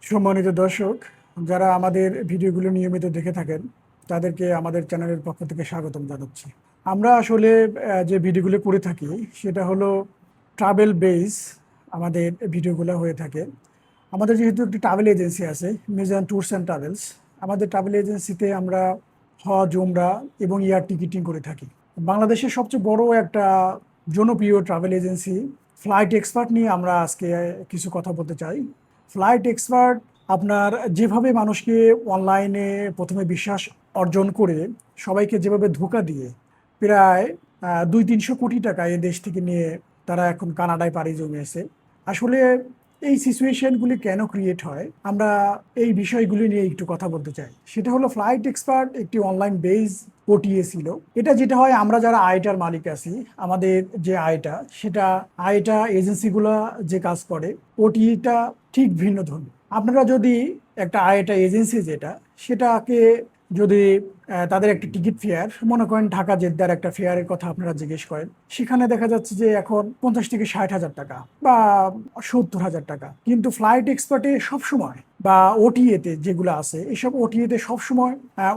সম্মানিত দর্শক, যারা আমাদের ভিডিওগুলো নিয়মিত দেখে থাকেন তাদেরকে আমাদের চ্যানেলের পক্ষ থেকে স্বাগতম জানাচ্ছি। আমরা আসলে যে ভিডিওগুলো করে থাকি সেটা হলো ট্রাভেল বেস। আমাদের ভিডিওগুলো হয়ে থাকে। আমাদের যেহেতু একটি ট্রাভেল এজেন্সি আছে, মিজান ট্যুরস অ্যান্ড ট্রাভেলস। আমাদের ট্রাভেল এজেন্সিতে আমরা হজ, উমরা এবং এয়ার টিকিটিং করে থাকি। বাংলাদেশের সবচেয়ে বড় একটা জনপ্রিয় ট্রাভেল এজেন্সি ফ্লাইট এক্সপার্ট নিয়ে আমরা আজকে কিছু কথা বলতে চাই। ফ্লাইট এক্সপার্ট আপনার যেভাবে মানুষকে অনলাইনে প্রথমে বিশ্বাস অর্জন করে সবাইকে যেভাবে ধোঁকা দিয়ে প্রায় 200-300 কোটি টাকা এ দেশ থেকে নিয়ে তারা এখন কানাডায় পাড়ি জমিয়েছে। আসলে এই সিচুয়েশনগুলি কেন ক্রিয়েট হয়, আমরা এই বিষয়গুলি নিয়ে একটু কথা বলতে চাই। সেটা হলো ফ্লাইট এক্সপার্ট একটি অনলাইন বেস ওটিএ ছিল। এটা যেটা হয়, আমরা যারা আইটার মালিক আছি, আমাদের যে আয়টা, সেটা আয়টা এজেন্সিগুলো যে কাজ করে, ওটিটা ঠিক ভিন্ন ধরনের। আপনারা যদি একটা আয়টা এজেন্সি যেটা, সেটাকে যদি তাদের একটা টিকিট ফেয়ার মনে করেন, ঢাকা জেদ্দার একটা ফেয়ারের কথা আপনারা জিজ্ঞেস করেন, সেখানে দেখা যাচ্ছে যে এখন 50 থেকে 60 হাজার টাকা বা 70 হাজার টাকা। কিন্তু ফ্লাইট এক্সপার্টে সবসময় বা ওটিএতে যেগুলো আছে, এসব ওটিএতে সবসময়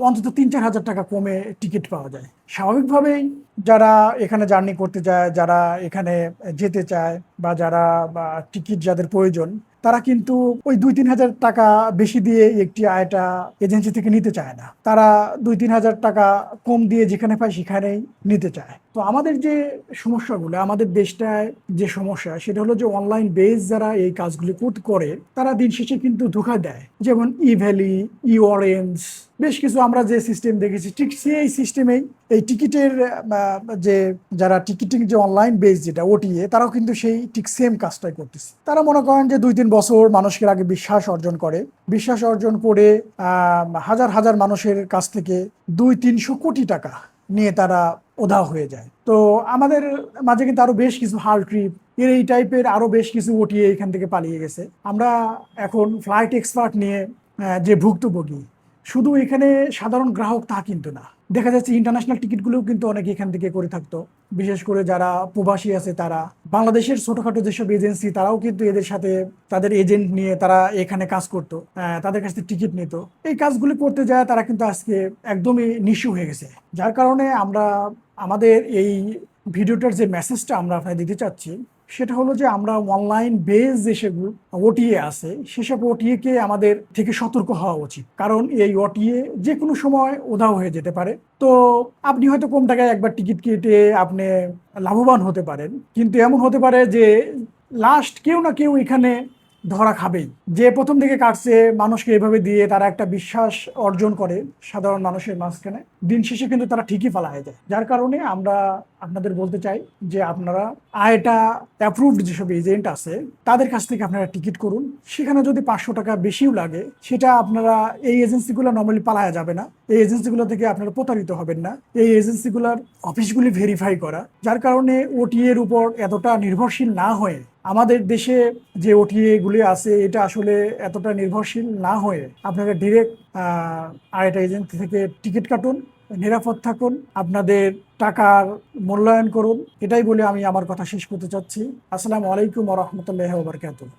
অন্তত 3-4 হাজার টাকা কমে টিকিট পাওয়া যায়। স্বাভাবিকভাবেই যারা এখানে জার্নি করতে যায়, যারা এখানে যেতে চায়, বা যারা টিকিট যাদের প্রয়োজন, তারা কিন্তু ওই 2-3 হাজার টাকা বেশি দিয়ে একটি আয়টা এজেন্সি থেকে নিতে চায় না। তারা 2-3 হাজার টাকা কম দিয়ে যেখানে পায় সেখানেই নিতে চায়। তো আমাদের যে সমস্যাগুলো, আমাদের দেশটায় যে সমস্যা, সেটা হলো যে অনলাইন বেস যারা এই কাজগুলি করে তারা দিন শেষে কিন্তু ধোঁকা দেয়। যেমন ই ভ্যালি, ই অরেঞ্জ, বেশ কিছু আমরা যে সিস্টেম দেখেছি, ঠিক সেই সিস্টেমেই এই টিকিটের যে যারা টিকিটিং যে অনলাইন বেস যেটা ওটিএ, তারাও কিন্তু সেই ঠিক সেম কাজটাই করতেছে। তারা মনে করেন যে 2-3 বছর মানুষের আগে বিশ্বাস অর্জন করে হাজার হাজার মানুষের কাছ থেকে 200-300 কোটি টাকা নিয়ে তারা উধাও হয়ে যায়। তো আমাদের মাঝে কিন্তু আরো বেশ কিছু হাল ট্রিপ এই টাইপের আরো বেশ কিছু ওটিএ এখান থেকে পালিয়ে গেছে। আমরা এখন ফ্লাইট এক্সপার্ট নিয়ে যে ভুক্তভোগী, শুধু এখানে সাধারণ গ্রাহক তা কিন্তু না, দেখা যাচ্ছে ইন্টারন্যাশনাল টিকিটগুলোও কিন্তু অনেকে এখান থেকে করে থাকতো। বিশেষ করে যারা প্রবাসী আছে, তারা বাংলাদেশের ছোটখাটো যেসব এজেন্সি, তারাও কিন্তু এদের সাথে তাদের এজেন্ট নিয়ে তারা এখানে কাজ করতো, তাদের কাছ থেকে টিকিট নিত। এই কাজগুলি করতে যায় তারা কিন্তু আজকে একদমই নিঃস্ব হয়ে গেছে। যার কারণে আমরা আমাদের এই ভিডিওটার যে মেসেজটা আমরা আপনাকে দিতে চাচ্ছি, সেটা হলো যে আমরা অনলাইন বেস যেসব ওটিএ আছে, সেসব ওটিএ কে আমাদের থেকে সতর্ক হওয়া উচিত। কারণ এই ওটিএ যে কোনো সময় উধাও হয়ে যেতে পারে। তো আপনি হয়তো কম টাকায় একবার টিকিট কেটে আপনি লাভবান হতে পারেন, কিন্তু এমন হতে পারে যে লাস্ট কেউ না কেউ এখানে ধরা খাবেই। যে প্রথম দিকে কাটছে, মানুষকে এভাবে দিয়ে তারা একটা বিশ্বাস অর্জন করে সাধারণ মানুষের মাঝখানে, দিন শেষে কিন্তু তারা ঠিকই পালায় যায়। যার কারণে আমরা আপনাদের বলতে চাই যে আপনারা আয়টা অ্যাপ্রুভড যেসব এজেন্ট আছে তাদের কাছ থেকে আপনারা টিকিট করুন। সেখানে যদি 500 টাকা বেশিও লাগে, সেটা আপনারা এই এজেন্সিগুলো নর্মালি পালায়া যাবে না। এই এজেন্সিগুলো থেকে আপনারা প্রতারিত হবেন না। এই এজেন্সিগুলোর অফিসগুলি ভেরিফাই করা, যার কারণে ওটিএ এর উপর এতটা নির্ভরশীল না হয়ে, আমাদের দেশে যে ওটিএ গুলি আছে এটা আসলে এতটা নির্ভরশীল না হয়ে, আপনারা ডিরেক্ট আরেকটা এজেন্সি থেকে টিকিট কাটুন, নিরাপদ থাকুন, আপনাদের টাকার মূল্যায়ন করুন। এটাই বলে আমি আমার কথা শেষ করতে চাচ্ছি। আসসালামু আলাইকুম ওয়া রাহমাতুল্লাহি ওয়া বারাকাতুহু।